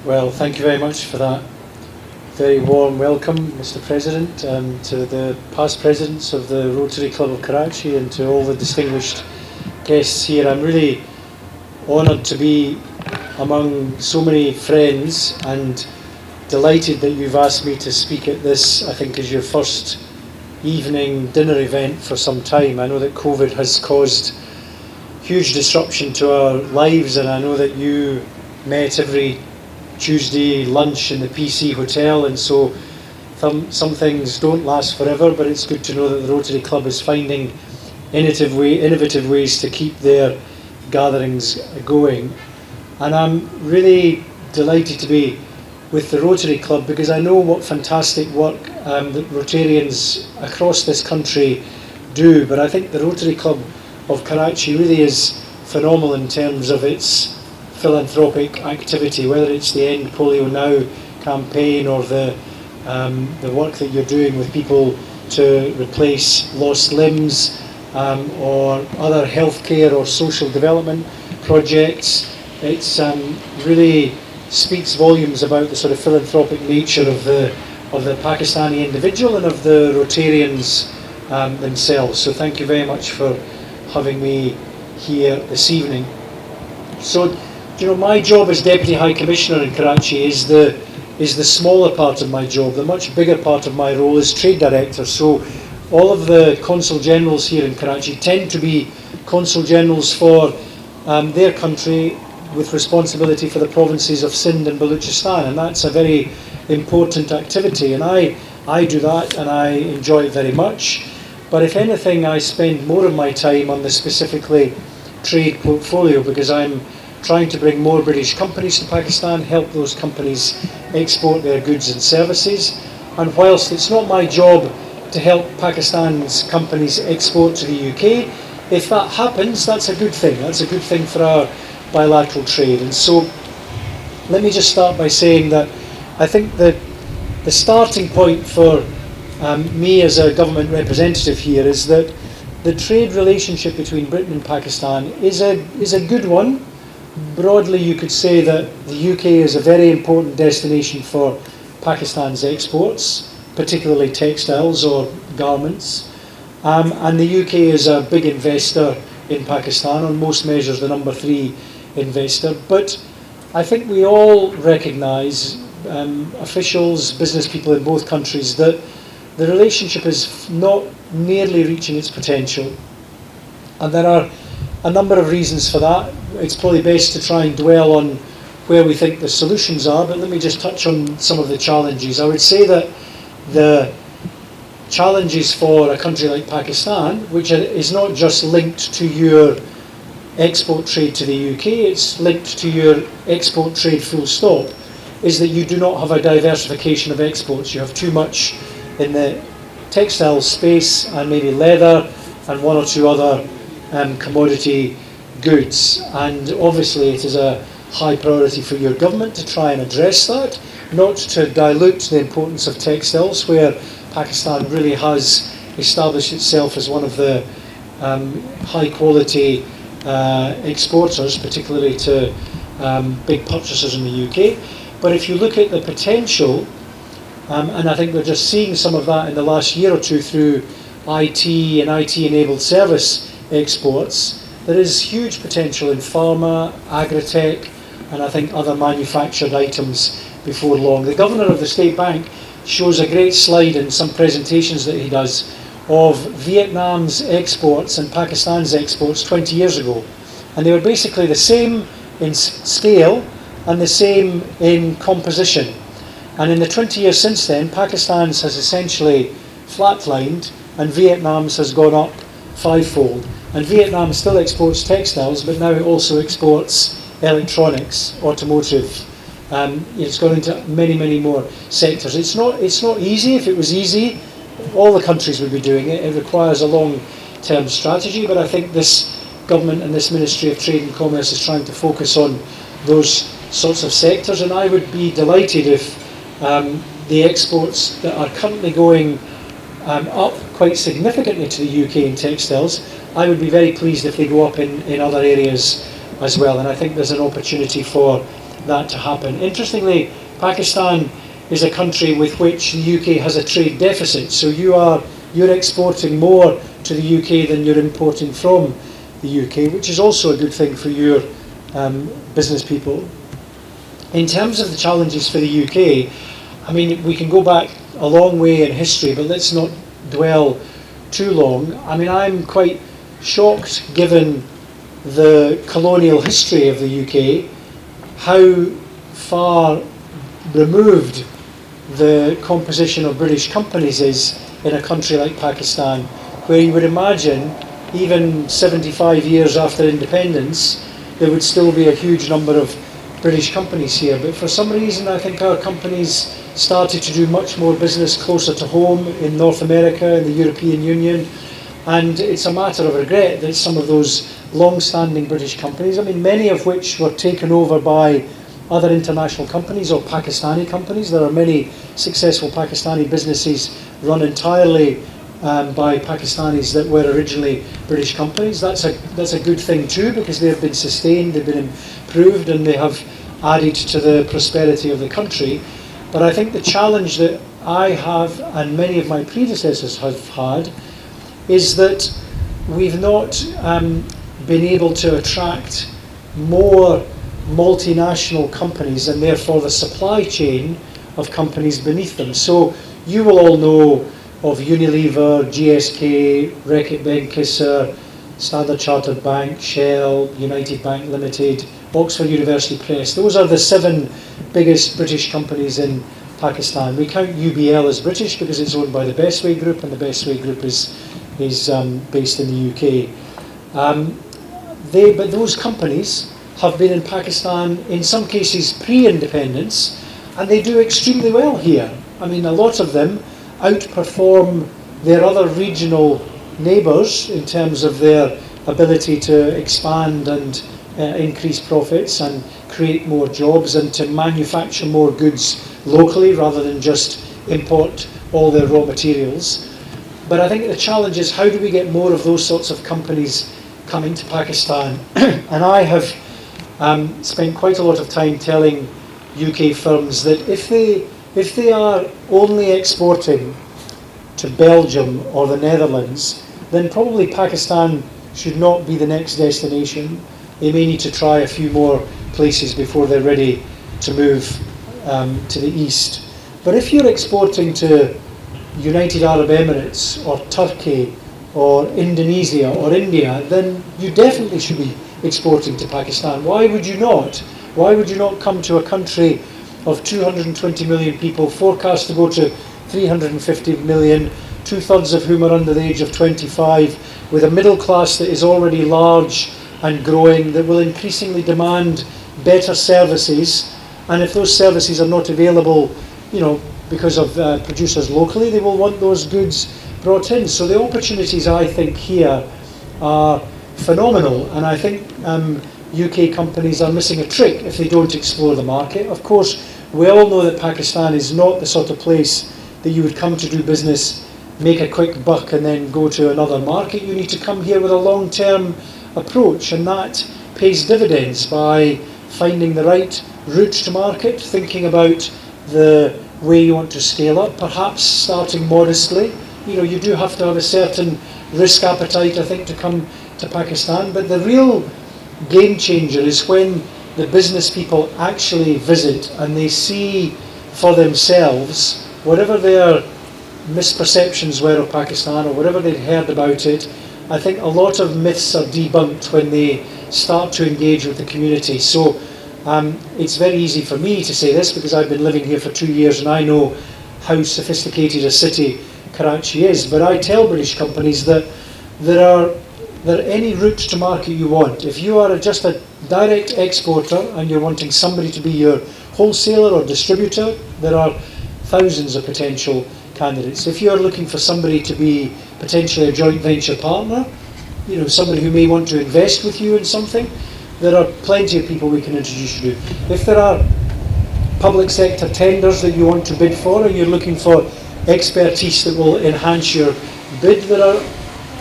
Well, thank you very much for that very warm welcome, Mr. President, to the past presidents of the Rotary Club of Karachi and to all the distinguished guests here. I'm really honoured to be among so many friends and delighted that you've asked me to speak at this, I think, is your first evening dinner event for some time. I know that COVID has caused huge disruption to our lives, and I know that you met every Tuesday lunch in the PC Hotel, and so some things don't last forever, but it's good to know that the Rotary Club is finding innovative ways to keep their gatherings going. And I'm really delighted to be with the Rotary Club because I know what fantastic work that Rotarians across this country do, but I think the Rotary Club of Karachi really is phenomenal in terms of its philanthropic activity, whether it's the End Polio Now campaign or the work that you're doing with people to replace lost limbs or other healthcare or social development projects. It's really speaks volumes about the sort of philanthropic nature of the Pakistani individual and of the Rotarians themselves. So thank you very much for having me here this evening. So, you know, my job as Deputy High Commissioner in Karachi is the smaller part of my job. The much bigger part of my role is Trade Director. So all of the Consul Generals here in Karachi tend to be Consul Generals for their country with responsibility for the provinces of Sindh and Balochistan, and that's a very important activity, and I do that and I enjoy it very much. But if anything, I spend more of my time on the specifically trade portfolio because I'm trying to bring more British companies to Pakistan, help those companies export their goods and services. And whilst it's not my job to help Pakistan's companies export to the UK, if that happens, that's a good thing. That's a good thing for our bilateral trade. And so let me just start by saying that I think that the starting point for me as a government representative here is that the trade relationship between Britain and Pakistan is a good one. Broadly, you could say that the UK is a very important destination for Pakistan's exports, particularly textiles or garments. And the UK is a big investor in Pakistan, on most measures the number 3 investor. But I think we all recognise, officials, business people in both countries, that the relationship is not nearly reaching its potential. And there are a number of reasons for that. It's probably best to try and dwell on where we think the solutions are, but let me just touch on some of the challenges. I would say that the challenges for a country like Pakistan, which is not just linked to your export trade to the UK, it's linked to your export trade full stop, is that you do not have a diversification of exports. You have too much in the textile space and maybe leather and one or two other commodity goods. And obviously it is a high priority for your government to try and address that, not to dilute the importance of textiles, where Pakistan really has established itself as one of the high quality exporters, particularly to big purchasers in the UK. But if you look at the potential, and I think we're just seeing some of that in the last year or two through IT and IT-enabled service exports, there is huge potential in pharma, agri-tech, and I think other manufactured items before long. The Governor of the State Bank shows a great slide in some presentations that he does of Vietnam's exports and Pakistan's exports 20 years ago. And they were basically the same in scale and the same in composition. And in the 20 years since then, Pakistan's has essentially flatlined and Vietnam's has gone up 5-fold. And Vietnam still exports textiles, but now it also exports electronics, automotive. It's gone into many, many more sectors. It's not easy. If it was easy, all the countries would be doing it. It requires a long-term strategy, but I think this government and this Ministry of Trade and Commerce is trying to focus on those sorts of sectors, and I would be delighted if the exports that are currently going up quite significantly to the UK in textiles, I would be very pleased if they go up in other areas as well. And I think there's an opportunity for that to happen. Interestingly, Pakistan is a country with which the UK has a trade deficit, so you're exporting more to the UK than you're importing from the UK, which is also a good thing for your business people. In terms of the challenges for the UK, I mean, we can go back a long way in history, but let's not dwell too long. I mean, I'm quite shocked, given the colonial history of the UK, how far removed the composition of British companies is in a country like Pakistan, where you would imagine even 75 years after independence there would still be a huge number of British companies here. But for some reason I think our companies started to do much more business closer to home in North America, in the European Union, and it's a matter of regret that some of those long-standing British companies, I mean many of which were taken over by other international companies or Pakistani companies. There are many successful Pakistani businesses run entirely by Pakistanis that were originally British companies. That's a good thing too, because they have been sustained, they've been improved, and they have added to the prosperity of the country. But I think the challenge that I have, and many of my predecessors have had, is that we've not been able to attract more multinational companies, and therefore the supply chain of companies beneath them. So you will all know of Unilever, GSK, Reckitt Benckiser, Standard Chartered Bank, Shell, United Bank Limited, Oxford University Press. Those are the 7 biggest British companies in Pakistan. We count UBL as British because it's owned by the Bestway Group, and the Bestway Group is based in the UK. But those companies have been in Pakistan in some cases pre-independence, and they do extremely well here. I mean, a lot of them outperform their other regional neighbours in terms of their ability to expand and increase profits and create more jobs and to manufacture more goods locally rather than just import all their raw materials. But I think the challenge is, how do we get more of those sorts of companies coming to Pakistan? And I have spent quite a lot of time telling UK firms that if they are only exporting to Belgium or the Netherlands, then probably Pakistan should not be the next destination. They may need to try a few more places before they're ready to move to the east. But if you're exporting to United Arab Emirates or Turkey or Indonesia or India, then you definitely should be exporting to Pakistan. Why would you not? Why would you not come to a country of 220 million people, forecast to go to 350 million, 2/3 of whom are under the age of 25, with a middle class that is already large and growing, that will increasingly demand better services, and if those services are not available, because of producers locally, they will want those goods brought in. So the opportunities, I think, here are phenomenal, and I think UK companies are missing a trick if they don't explore the market. Of course, we all know that Pakistan is not the sort of place that you would come to do business, make a quick buck and then go to another market. You need to come here with a long-term approach, and that pays dividends by finding the right route to market, thinking about the way you want to scale up, perhaps starting modestly. You do have to have a certain risk appetite, I think, to come to Pakistan, but the real game changer is when the business people actually visit and they see for themselves whatever their misperceptions were of Pakistan or whatever they'd heard about it. I think a lot of myths are debunked when they start to engage with the community. So it's very easy for me to say this because I've been living here for 2 years and I know how sophisticated a city Karachi is. But I tell British companies that there are any route to market you want. If you are just a direct exporter and you're wanting somebody to be your wholesaler or distributor, there are thousands of potential candidates. If you're looking for somebody to be potentially a joint venture partner, somebody who may want to invest with you in something, there are plenty of people we can introduce you to. If there are public sector tenders that you want to bid for and you're looking for expertise that will enhance your bid, there are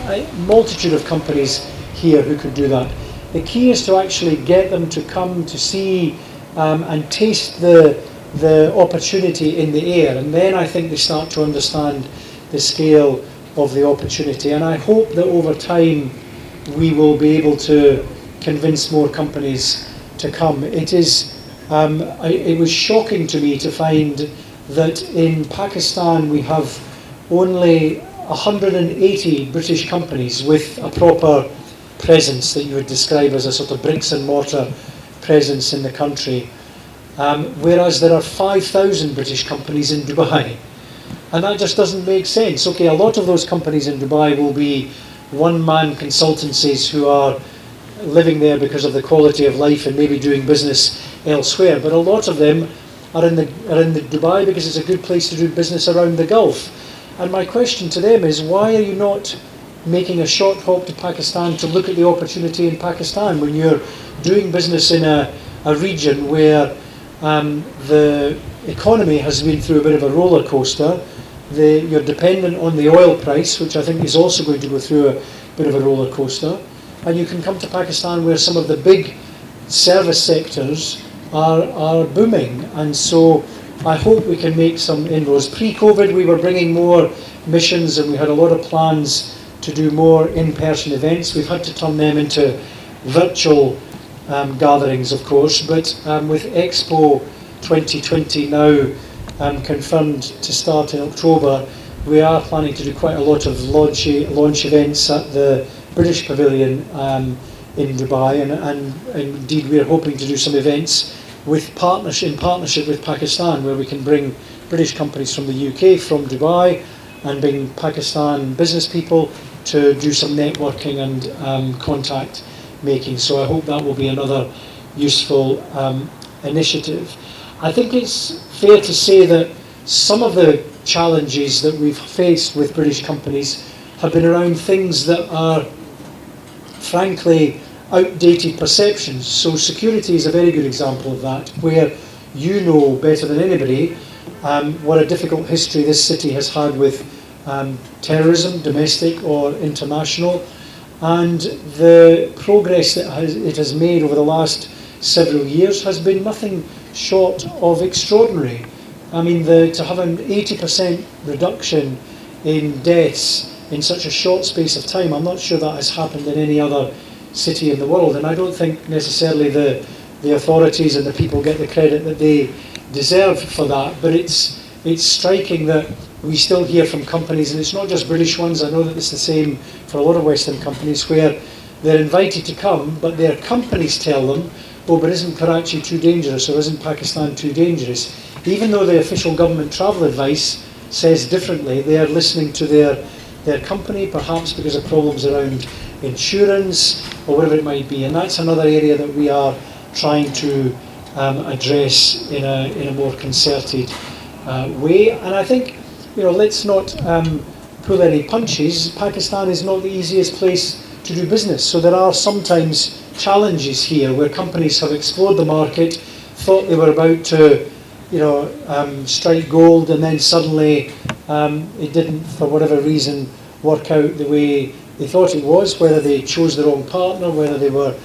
a multitude of companies here who could do that. The key is to actually get them to come to see and taste the opportunity in the air, and then I think they start to understand the scale of the opportunity. And I hope that over time we will be able to convince more companies to come. It was shocking to me to find that in Pakistan we have only 180 British companies with a proper presence that you would describe as a sort of bricks and mortar presence in the country, whereas there are 5,000 British companies in Dubai. And that just doesn't make sense. Okay, a lot of those companies in Dubai will be one-man consultancies who are living there because of the quality of life and maybe doing business elsewhere, but a lot of them are in the Dubai because it's a good place to do business around the Gulf. And my question to them is, why are you not making a short hop to Pakistan to look at the opportunity in Pakistan when you're doing business in a region where the economy has been through a bit of a roller coaster? You're dependent on the oil price, which I think is also going to go through a bit of a roller coaster. And you can come to Pakistan where some of the big service sectors are booming. And so I hope we can make some inroads. Pre-COVID, we were bringing more missions and we had a lot of plans to do more in-person events. We've had to turn them into virtual gatherings, of course, but with Expo 2020 now confirmed to start in October, we are planning to do quite a lot of launch events at the British Pavilion in Dubai, and indeed we're hoping to do some events in partnership with Pakistan, where we can bring British companies from the UK, from Dubai, and bring Pakistan business people to do some networking and contact making. So I hope that will be another useful initiative. I think it's fair to say that some of the challenges that we've faced with British companies have been around things that are frankly outdated perceptions. So security is a very good example of that, where you know better than anybody what a difficult history this city has had with terrorism, domestic or international, and the progress that it has made over the last several years has been nothing short of extraordinary. I mean, to have an 80% reduction in deaths in such a short space of time, I'm not sure that has happened in any other city in the world, and I don't think necessarily the authorities and the people get the credit that they deserve for that. But it's striking that we still hear from companies, and it's not just British ones, I know that it's the same for a lot of Western companies, where they're invited to come, but their companies tell them, oh, but isn't Karachi too dangerous, or isn't Pakistan too dangerous? Even though the official government travel advice says differently, they are listening to their company, perhaps because of problems around insurance or whatever it might be. And that's another area that we are trying to address in a more concerted way. And I think, let's not pull any punches. Pakistan is not the easiest place to do business. So there are sometimes challenges here where companies have explored the market, thought they were about to strike gold, and then suddenly it didn't, for whatever reason, work out the way they thought it was, whether they chose the wrong partner, whether they were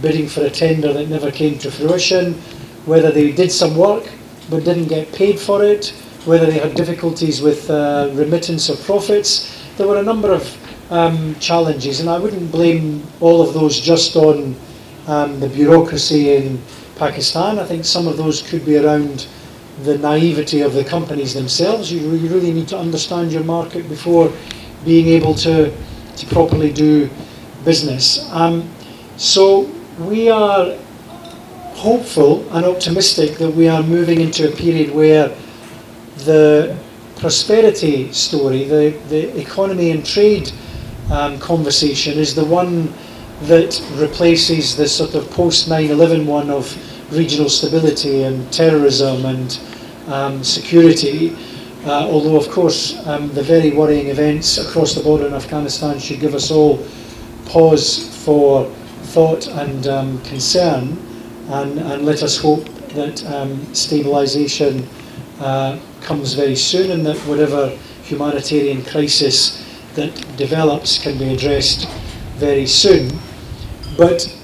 bidding for a tender that never came to fruition, whether they did some work but didn't get paid for it, whether they had difficulties with remittance of profits. There were a number of challenges, and I wouldn't blame all of those just on the bureaucracy in Pakistan. I think some of those could be around the naivety of the companies themselves. You really need to understand your market before being able to properly do business. So we are hopeful and optimistic that we are moving into a period where the prosperity story, the economy and trade conversation is the one that replaces the sort of post 9/11 one of regional stability and terrorism and security. Although, of course, the very worrying events across the border in Afghanistan should give us all pause for thought and concern, and let us hope that stabilisation comes very soon, and that whatever humanitarian crisis that develops can be addressed very soon. But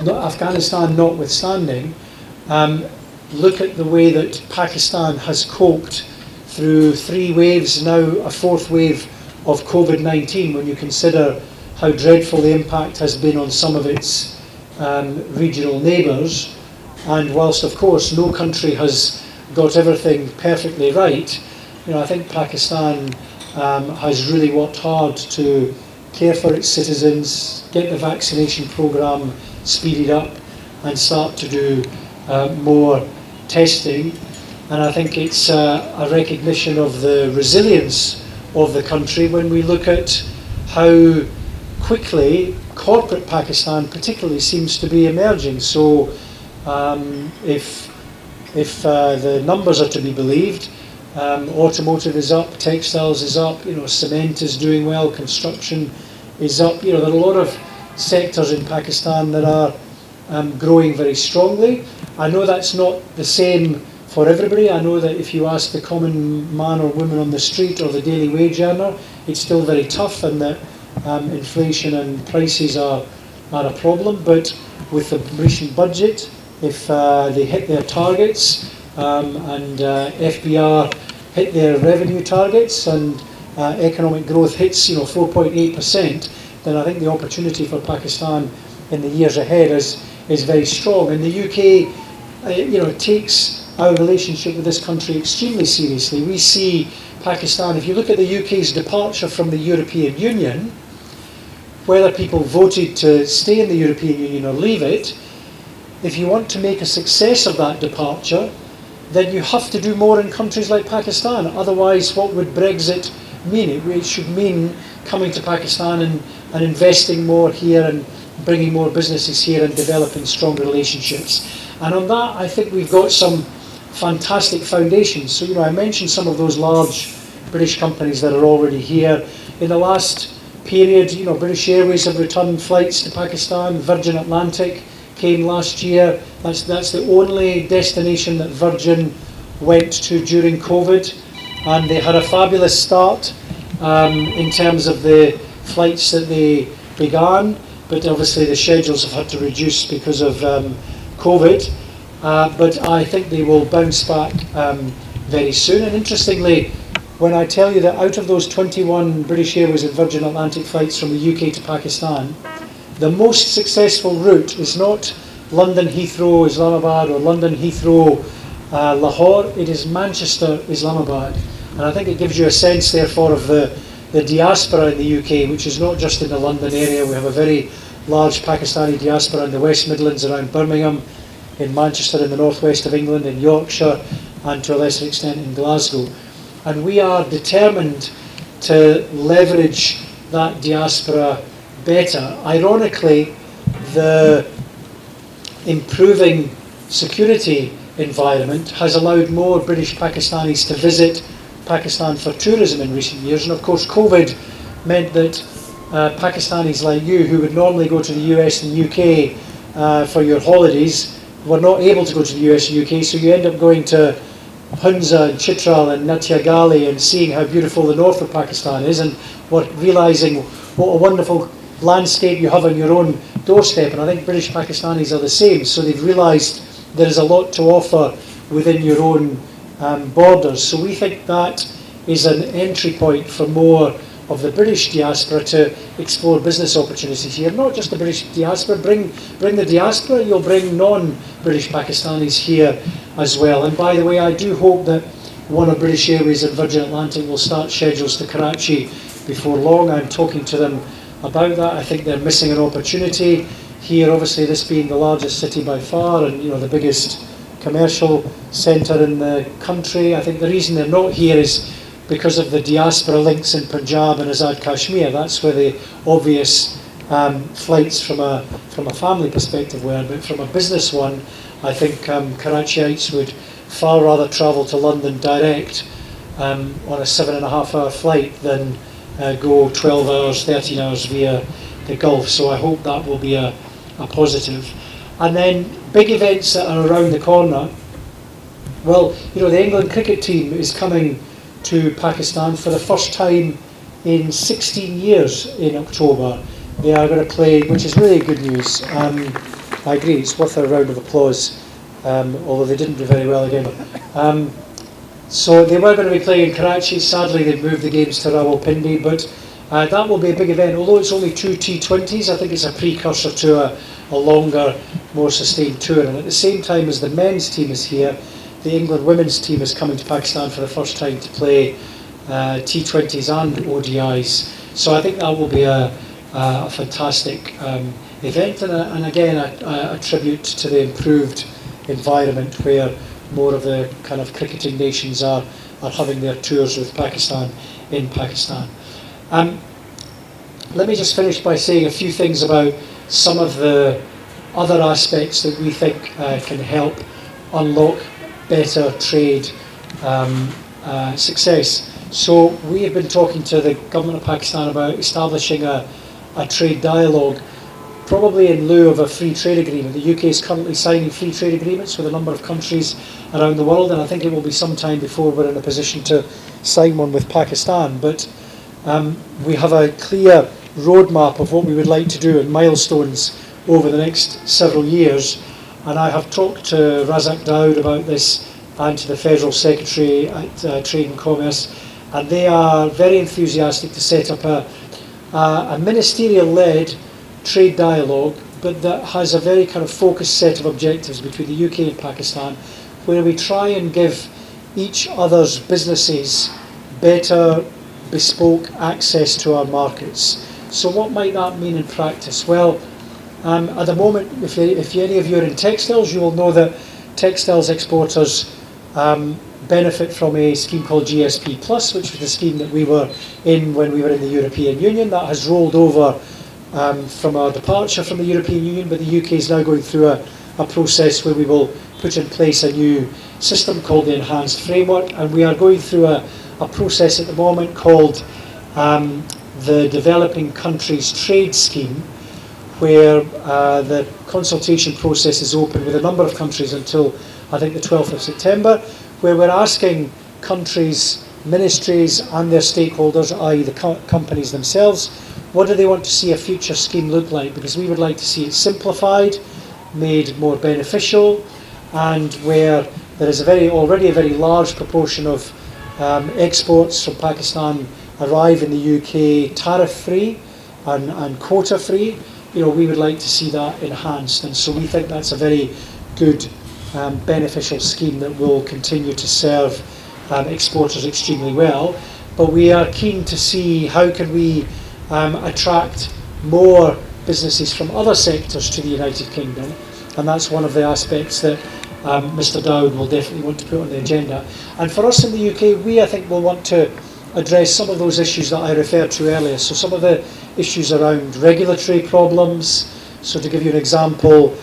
Afghanistan notwithstanding, look at the way that Pakistan has coped through 3 waves, now a 4th wave of COVID-19, when you consider how dreadful the impact has been on some of its regional neighbours. And whilst, of course, no country has got everything perfectly right, I think Pakistan has really worked hard to care for its citizens, get the vaccination programme speeded up, and start to do more testing. And I think it's a recognition of the resilience of the country when we look at how quickly corporate Pakistan particularly seems to be emerging. So if the numbers are to be believed, automotive is up, textiles is up, cement is doing well, construction is up. There are a lot of sectors in Pakistan that are growing very strongly. I know that's not the same for everybody. I know that if you ask the common man or woman on the street or the daily wage earner, it's still very tough, and that inflation and prices are a problem. But with the recent budget, if they hit their targets and FBR hit their revenue targets and economic growth hits 4.8%, then I think the opportunity for Pakistan in the years ahead is very strong. And the UK takes our relationship with this country extremely seriously. We see Pakistan, if you look at the UK's departure from the European Union, whether people voted to stay in the European Union or leave it, if you want to make a success of that departure, then you have to do more in countries like Pakistan. Otherwise, what would Brexit mean? It should mean coming to Pakistan and investing more here and bringing more businesses here and developing stronger relationships. And on that, I think we've got some fantastic foundations. So, I mentioned some of those large British companies that are already here. In the last period, British Airways have returned flights to Pakistan. Virgin Atlantic came last year. That's the only destination that Virgin went to during COVID. And they had a fabulous start in terms of the flights that they began. But obviously the schedules have had to reduce because of COVID. But I think they will bounce back very soon. And interestingly, when I tell you that out of those 21 British Airways and Virgin Atlantic flights from the UK to Pakistan, the most successful route is not London Heathrow Islamabad or London Heathrow Lahore, it is Manchester Islamabad. And I think it gives you a sense therefore of the diaspora in the UK, which is not just in the London area. We have a very large Pakistani diaspora in the West Midlands around Birmingham, in Manchester in the northwest of England, in Yorkshire, and to a lesser extent in Glasgow. And we are determined to leverage that diaspora better. Ironically, the improving security environment has allowed more British Pakistanis to visit Pakistan for tourism in recent years. And of course, COVID meant that Pakistanis like you, who would normally go to the US and UK for your holidays, were not able to go to the US and UK, so you end up going to Hunza and Chitral and Natyagali and seeing how beautiful the north of Pakistan is, and realising what a wonderful landscape you have on your own doorstep. And I think British Pakistanis are the same, so they've realised there is a lot to offer within your own borders. So we think that is an entry point for more of the British diaspora to explore business opportunities here. Not just the British diaspora, bring the diaspora, you'll bring non-British Pakistanis here as well. And by the way, I do hope that one of British Airways and Virgin Atlantic will start schedules to Karachi before long. I'm talking to them about that. I think they're missing an opportunity here, obviously this being the largest city by far and the biggest commercial centre in the country. I think the reason they're not here is because of the diaspora links in Punjab and Azad Kashmir. That's where the obvious flights from a family perspective were. But from a business one, I think Karachiites would far rather travel to London direct on a 7.5-hour flight than go 12 hours, 13 hours via the Gulf. So I hope that will be a positive. And then big events that are around the corner. Well, the England cricket team is coming to Pakistan for the first time in 16 years in October. They are going to play, which is really good news. I agree, it's worth a round of applause although they didn't do very well again. So they were going to be playing in Karachi. Sadly, they've moved the games to Rawalpindi, but that will be a big event. Although it's only 2 T20s, I think it's a precursor to a longer, more sustained tour. And at the same time as the men's team is here, the England women's team is coming to Pakistan for the first time to play T20s and ODIs. So I think that will be a fantastic event, and again a tribute to the improved environment where more of the kind of cricketing nations are having their tours with Pakistan in Pakistan. Let me just finish by saying a few things about some of the other aspects that we think can help unlock better trade success. So we have been talking to the government of Pakistan about establishing a trade dialogue, probably in lieu of a free trade agreement. The UK is currently signing free trade agreements with a number of countries around the world, and I think it will be some time before we're in a position to sign one with Pakistan. But we have a clear roadmap of what we would like to do and milestones over the next several years. And I have talked to Razak Dawood about this and to the Federal Secretary at Trade and Commerce, and they are very enthusiastic to set up a ministerial-led trade dialogue, but that has a very kind of focused set of objectives between the UK and Pakistan, where we try and give each other's businesses better bespoke access to our markets. So what might that mean in practice? Well, at the moment, if any of you are in textiles, you will know that textiles exporters benefit from a scheme called GSP Plus, which was the scheme that we were in when we were in the European Union. That has rolled over from our departure from the European Union, but the UK is now going through a process where we will put in place a new system called the Enhanced Framework, and we are going through a process at the moment called the Developing Countries Trade Scheme, where the consultation process is open with a number of countries until I think the 12th of September, where we're asking countries, ministries and their stakeholders, i.e. the companies themselves, what do they want to see a future scheme look like? Because we would like to see it simplified, made more beneficial, and where there is already a very large proportion of exports from Pakistan arrive in the UK tariff-free and quota-free. We would like to see that enhanced, and so we think that's a very good beneficial scheme that will continue to serve exporters extremely well. But we are keen to see how can we attract more businesses from other sectors to the United Kingdom, and that's one of the aspects that Mr. Dawood will definitely want to put on the agenda. And for us in the UK, I think will want to address some of those issues that I referred to earlier. So some of the issues around regulatory problems. So to give you an example,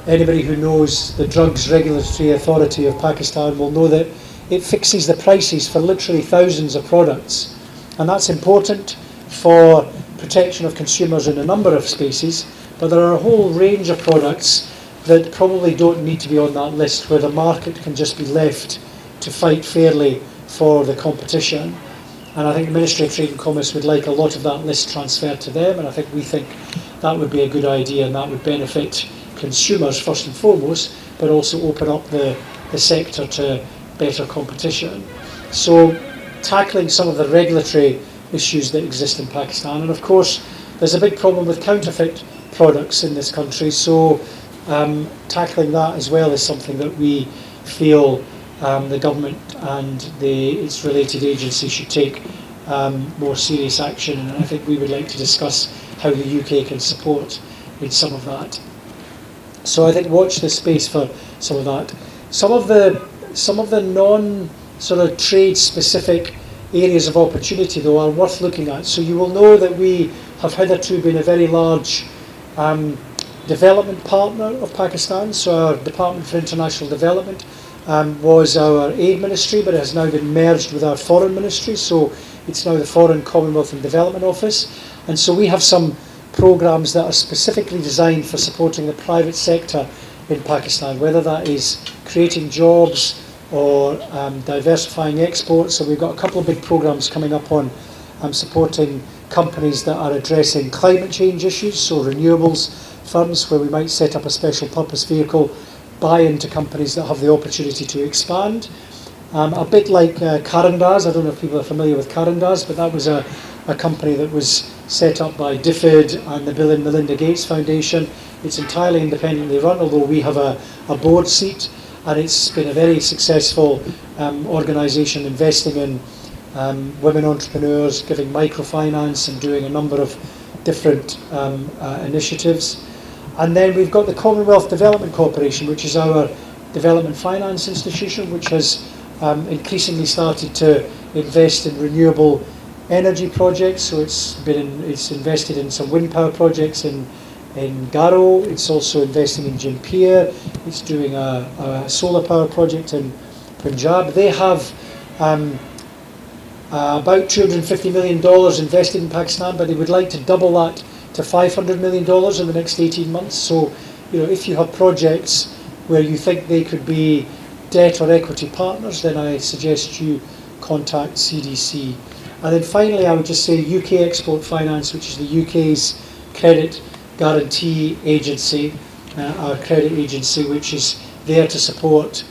anybody who knows the Drugs Regulatory Authority of Pakistan will know that it fixes the prices for literally thousands of products. And that's important for protection of consumers in a number of spaces, but there are a whole range of products that probably don't need to be on that list, where the market can just be left to fight fairly for the competition. And I think the Ministry of Trade and Commerce would like a lot of that list transferred to them, and I think we think that would be a good idea, and that would benefit consumers first and foremost, but also open up the sector to better competition. So tackling some of the regulatory issues that exist in Pakistan, and of course there's a big problem with counterfeit products in this country, so tackling that as well is something that we feel the government and its related agencies should take more serious action, and I think we would like to discuss how the UK can support in some of that. So I think watch this space for some of that. Some of the non sort of trade specific areas of opportunity though are worth looking at. So you will know that we have hitherto been a very large development partner of Pakistan. So our Department for International Development was our aid ministry, but it has now been merged with our foreign ministry, so it's now the Foreign Commonwealth and Development Office. And so we have some programs that are specifically designed for supporting the private sector in Pakistan, whether that is creating jobs or diversifying exports. So we've got a couple of big programs coming up on supporting companies that are addressing climate change issues, so renewables firms, where we might set up a special purpose vehicle buy into companies that have the opportunity to expand. A bit like Karandaz, I don't know if people are familiar with Karandaz, but that was a company that was set up by DFID and the Bill and Melinda Gates Foundation. It's entirely independently run, although we have a board seat, and it's been a very successful organisation investing in women entrepreneurs, giving microfinance and doing a number of different initiatives. And then we've got the Commonwealth Development Corporation, which is our development finance institution, which has increasingly started to invest in renewable energy projects. So it's invested in some wind power projects in Aroo. It's also investing in Jimpir. It's doing a solar power project in Punjab. They have about $250 million invested in Pakistan, but they would like to double that to $500 million in the next 18 months. So, if you have projects where you think they could be debt or equity partners, then I suggest you contact CDC. And then finally, I would just say UK Export Finance, which is the UK's credit guarantee agency, our credit agency, which is there to support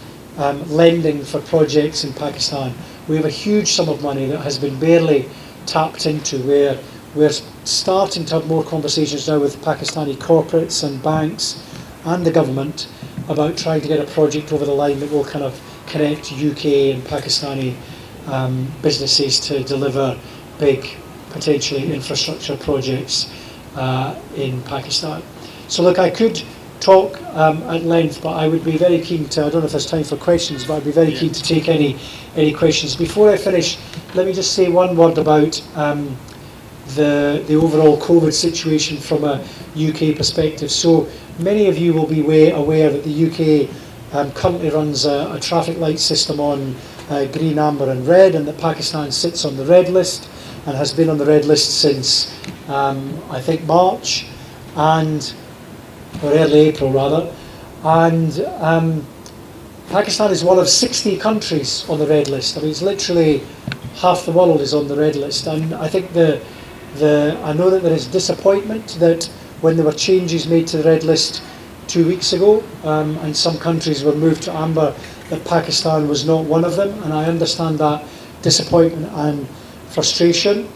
lending for projects in Pakistan. We have a huge sum of money that has been barely tapped into, where we're starting to have more conversations now with Pakistani corporates and banks and the government about trying to get a project over the line that will kind of connect UK and Pakistani businesses to deliver big, potentially infrastructure projects in Pakistan. So look, I could talk at length, but I would be very keen to, I don't know if there's time for questions, but I'd be very keen to take any questions. Before I finish, let me just say one word about the overall COVID situation from a UK perspective. So many of you will be aware that the UK currently runs a traffic light system on green, amber and red, and that Pakistan sits on the red list and has been on the red list since I think March, or early April rather, and Pakistan is one of 60 countries on the red list. I mean, it's literally half the world is on the red list, and I think I know that there is disappointment that when there were changes made to the red list 2 weeks ago, and some countries were moved to amber, that Pakistan was not one of them, and I understand that disappointment and frustration.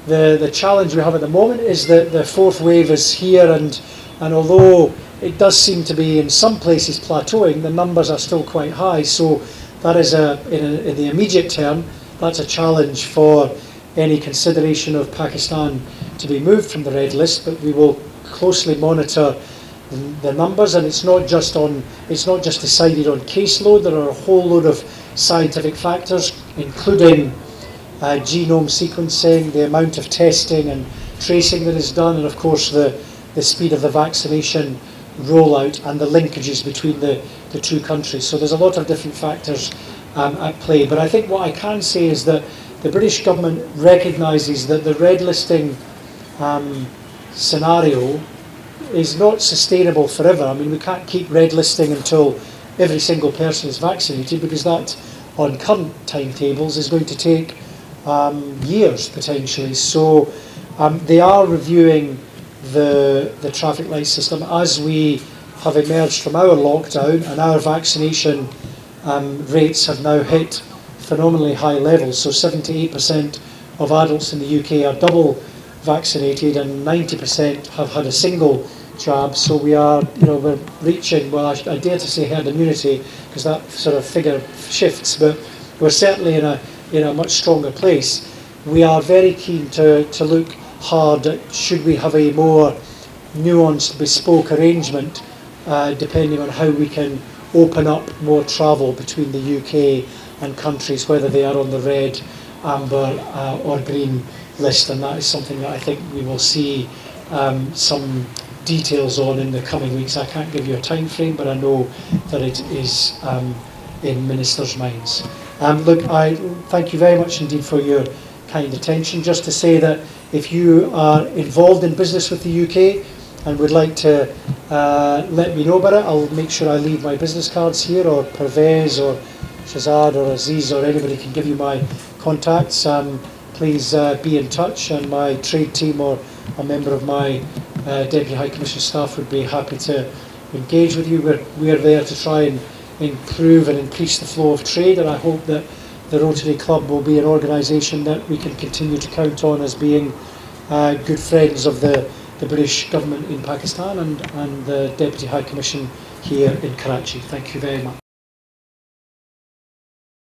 The challenge we have at the moment is that the fourth wave is here, and although it does seem to be in some places plateauing, the numbers are still quite high. So that is in the immediate term, that's a challenge for any consideration of Pakistan to be moved from the red list. But we will closely monitor the numbers, and it's not just decided on caseload. There are a whole load of scientific factors, including genome sequencing, the amount of testing and tracing that is done, and of course the speed of the vaccination rollout and the linkages between the two countries. So there's a lot of different factors at play. But I think what I can say is that the British government recognises that the red listing scenario is not sustainable forever. I mean, we can't keep red listing until every single person is vaccinated, because that, on current timetables, is going to take years potentially. So they are reviewing the traffic light system as we have emerged from our lockdown, and our vaccination rates have now hit phenomenally high levels. So 78% of adults in the UK are double vaccinated, and 90% have had a single jab. So we are, we're reaching, well, I dare to say herd immunity, because that sort of figure shifts, but we're certainly in a much stronger place. We are very keen to look hard at, should we have a more nuanced, bespoke arrangement, depending on how we can open up more travel between the UK and countries, whether they are on the red, amber or green list. And that is something that I think we will see some details on in the coming weeks. I can't give you a time frame, but I know that it is in ministers' minds. Look, I thank you very much indeed for your kind attention. Just to say that if you are involved in business with the UK and would like to let me know about it, I'll make sure I leave my business cards here, or Pervez or Shahzad or Aziz or anybody can give you my contacts. Please be in touch, and my trade team or a member of my Deputy High Commission staff would be happy to engage with you. We're there to try and improve and increase the flow of trade, and I hope that the Rotary Club will be an organisation that we can continue to count on as being good friends of the British government in Pakistan and the Deputy High Commission here in Karachi. Thank you very much.